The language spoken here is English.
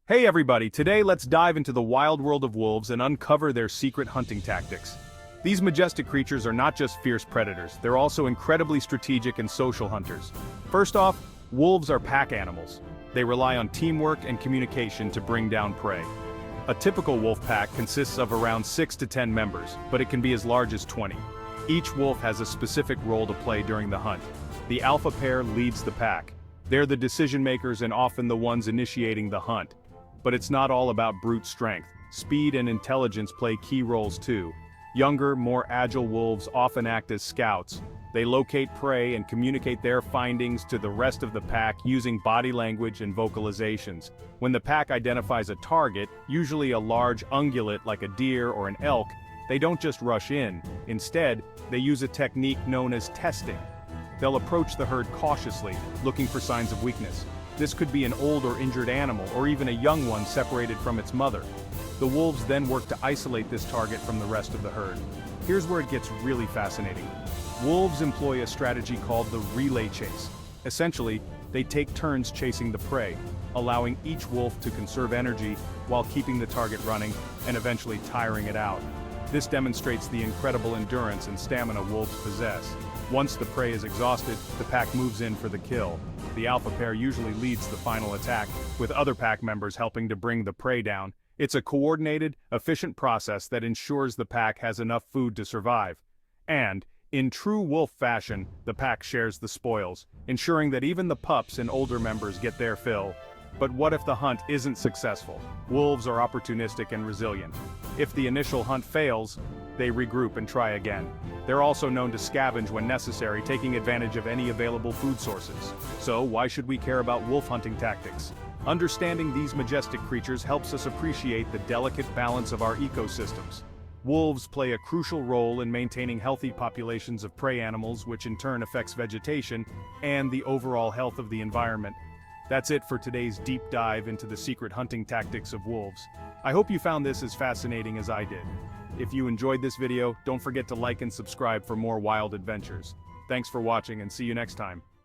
Hey everybody, today let's dive into the wild world of wolves and uncover their secret hunting tactics. These majestic creatures are not just fierce predators, they're also incredibly strategic and social hunters. First off, wolves are pack animals. They rely on teamwork and communication to bring down prey. A typical wolf pack consists of around 6 to 10 members, but it can be as large as 20. Each wolf has a specific role to play during the hunt. The alpha pair leads the pack. They're the decision makers and often the ones initiating the hunt. But it's not all about brute strength. Speed and intelligence play key roles too. Younger, more agile wolves often act as scouts. They locate prey and communicate their findings to the rest of the pack using body language and vocalizations. When the pack identifies a target, usually a large ungulate like a deer or an elk, they don't just rush in. Instead, they use a technique known as testing. They'll approach the herd cautiously, looking for signs of weakness. This could be an old or injured animal, or even a young one separated from its mother. The wolves then work to isolate this target from the rest of the herd. Here's where it gets really fascinating. Wolves employ a strategy called the relay chase. Essentially, they take turns chasing the prey, allowing each wolf to conserve energy while keeping the target running and eventually tiring it out. This demonstrates the incredible endurance and stamina wolves possess. Once the prey is exhausted, the pack moves in for the kill. The alpha pair usually leads the final attack, with other pack members helping to bring the prey down. It's a coordinated, efficient process that ensures the pack has enough food to survive. And, in true wolf fashion, the pack shares the spoils, ensuring that even the pups and older members get their fill. But what if the hunt isn't successful? Wolves are opportunistic and resilient. If the initial hunt fails, they regroup and try again. They're also known to scavenge when necessary, taking advantage of any available food sources. So why should we care about wolf hunting tactics? Understanding these majestic creatures helps us appreciate the delicate balance of our ecosystems. Wolves play a crucial role in maintaining healthy populations of prey animals, which in turn affects vegetation and the overall health of the environment. That's it for today's deep dive into the secret hunting tactics of wolves. I hope you found this as fascinating as I did. If you enjoyed this video, don't forget to like and subscribe for more wild adventures. Thanks for watching and see you next time.